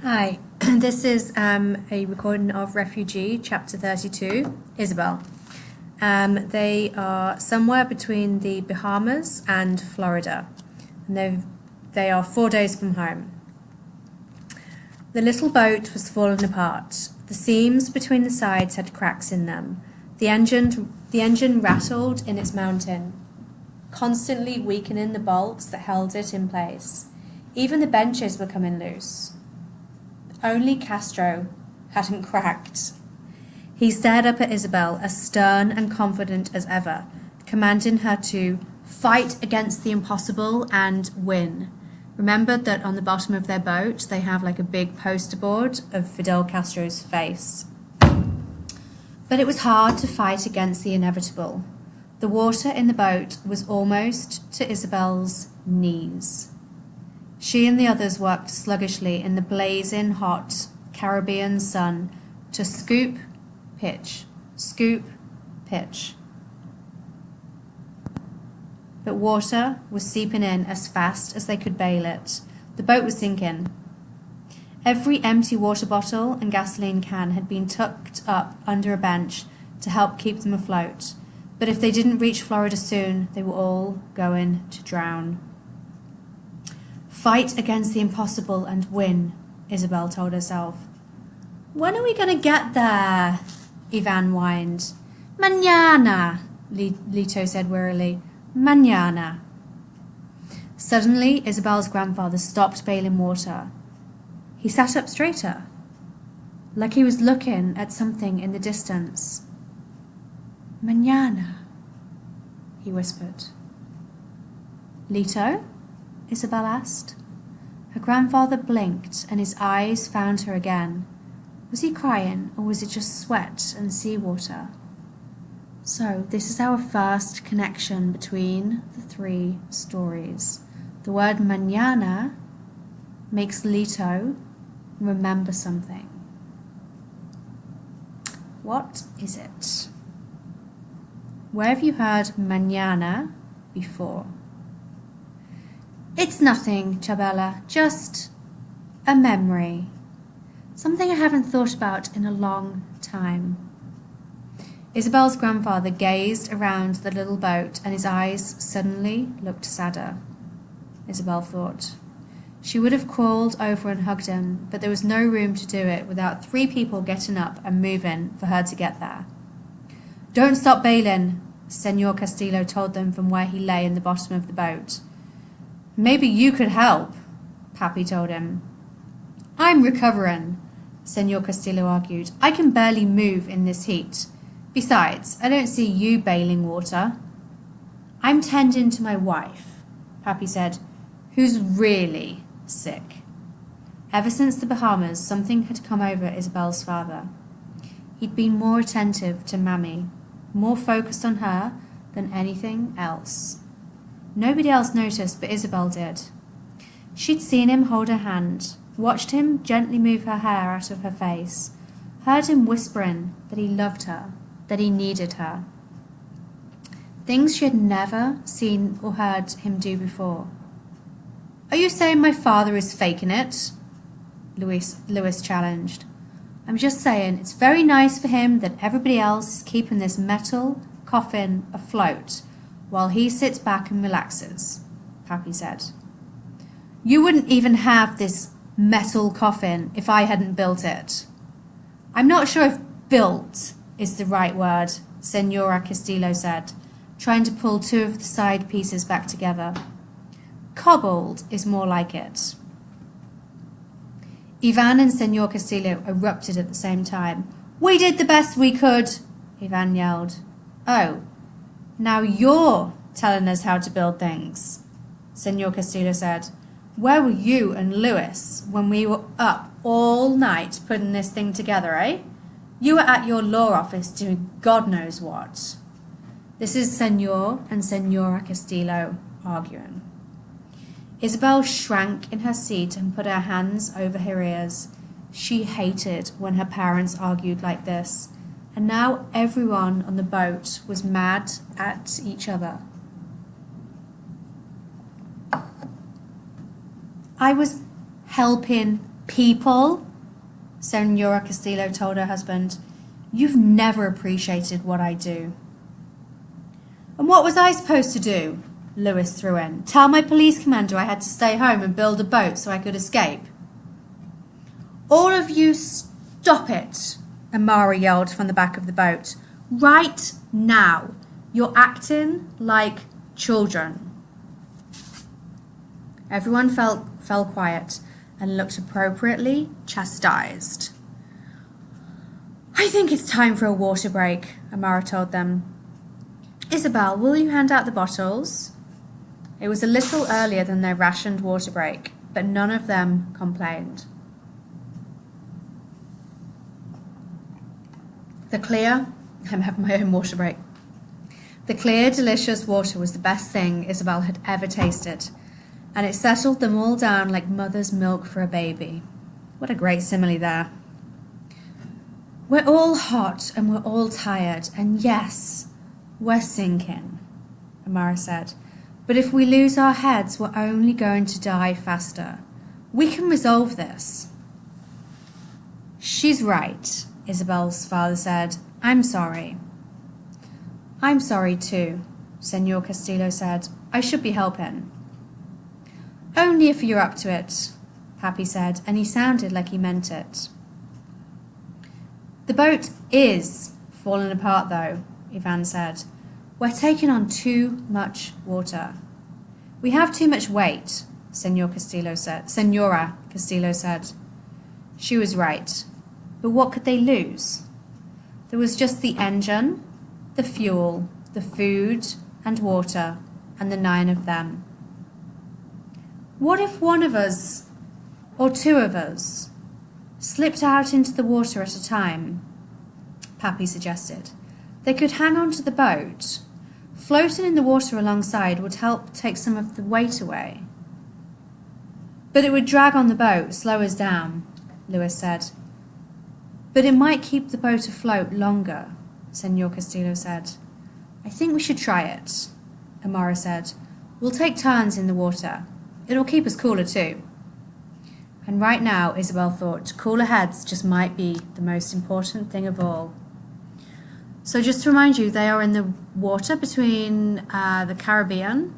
Hi, this is a recording of Refugee, chapter 32, Isabel. They are somewhere between the Bahamas and Florida, and they are 4 days from home. The little boat was falling apart. The seams between the sides had cracks in them. The engine rattled in its mountain, constantly weakening the bolts that held it in place. Even the benches were coming loose. Only Castro hadn't cracked. He stared up at Isabel, as stern and confident as ever, commanding her to fight against the impossible and win. Remember that on the bottom of their boat they have like a big poster board of Fidel Castro's face. But it was hard to fight against the inevitable. The water in the boat was almost to Isabel's knees. She and the others worked sluggishly in the blazing hot Caribbean sun to scoop, pitch, scoop, pitch. But water was seeping in as fast as they could bail it. The boat was sinking. Every empty water bottle and gasoline can had been tucked up under a bench to help keep them afloat. But if they didn't reach Florida soon, they were all going to drown. Fight against the impossible and win, Isabel told herself. When are we going to get there? Ivan whined. Mañana, Lito said wearily. Mañana. Suddenly, Isabel's grandfather stopped bailing water. He sat up straighter, like he was looking at something in the distance. Mañana, he whispered. Lito? Isabel asked. Her grandfather blinked and his eyes found her again. Was he crying or was it just sweat and seawater? So this is our first connection between the three stories. The word mañana makes Lito remember something. What is it? Where have you heard mañana before? It's nothing, Chabela, just a memory. Something I haven't thought about in a long time. Isabel's grandfather gazed around the little boat and his eyes suddenly looked sadder, Isabel thought. She would have crawled over and hugged him, but there was no room to do it without 3 people getting up and moving for her to get there. Don't stop bailing, Senor Castillo told them from where he lay in the bottom of the boat. Maybe you could help, Pappy told him. I'm recovering, Senor Castillo argued. I can barely move in this heat. Besides, I don't see you bailing water. I'm tending to my wife, Pappy said, who's really sick. Ever since the Bahamas, something had come over Isabel's father. He'd been more attentive to Mammy, more focused on her than anything else. Nobody else noticed, but Isabel did. She'd seen him hold her hand, watched him gently move her hair out of her face, heard him whispering that he loved her, that he needed her. Things she had never seen or heard him do before. Are you saying my father is faking it? Louis challenged. I'm just saying it's very nice for him that everybody else is keeping this metal coffin afloat while he sits back and relaxes, Pappy said. You wouldn't even have this metal coffin if I hadn't built it. I'm not sure if built is the right word, Senora Castillo said, trying to pull 2 of the side pieces back together. Cobbled is more like it. Ivan and Senor Castillo erupted at the same time. We did the best we could, Ivan yelled. Oh, now you're telling us how to build things, Senor Castillo said. Where were you and Louis when we were up all night putting this thing together, eh? You were at your law office doing God knows what. This is Senor and Senora Castillo arguing. Isabel shrank in her seat and put her hands over her ears. She hated when her parents argued like this, and now everyone on the boat was mad at each other. I was helping People, Senora Castillo told her husband, you've never appreciated what I do. And what was I supposed to do? Lewis threw in. Tell my police commander I had to stay home and build a boat so I could escape. All of you stop it, Amara yelled from the back of the boat. Right now. You're acting like children. Everyone fell quiet and looked appropriately chastised. I think it's time for a water break, Amara told them. Isabel, will you hand out the bottles? It was a little earlier than their rationed water break, but none of them complained. I'm having my own water break. The clear, delicious water was the best thing Isabel had ever tasted, and it settled them all down like mother's milk for a baby. What a great simile there. We're all hot and we're all tired, and yes, we're sinking, Amara said. But if we lose our heads, we're only going to die faster. We can resolve this. She's right, Isabel's father said. I'm sorry. I'm sorry too, Senor Castillo said. I should be helping. Only if you're up to it, Pappy said, and he sounded like he meant it. The boat is falling apart, though, Ivan said. We're taking on too much water. We have too much weight, Senora Castillo said. She was right. But what could they lose? There was just the engine, the fuel, the food and water, and the 9 of them. What if one of us, or 2 of us, slipped out into the water at a time? Pappy suggested. They could hang on to the boat. Floating in the water alongside would help take some of the weight away. But it would drag on the boat, slow us down, Lewis said. But it might keep the boat afloat longer, Senor Castillo said. I think we should try it, Amara said. We'll take turns in the water. It'll keep us cooler too. And right now, Isabel thought, cooler heads just might be the most important thing of all. So just to remind you, they are in the water between the Caribbean,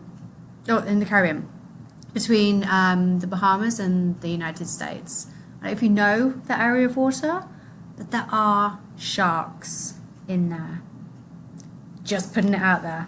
between the Bahamas and the United States. I don't know if you know that area of water, but there are sharks in there. Just putting it out there.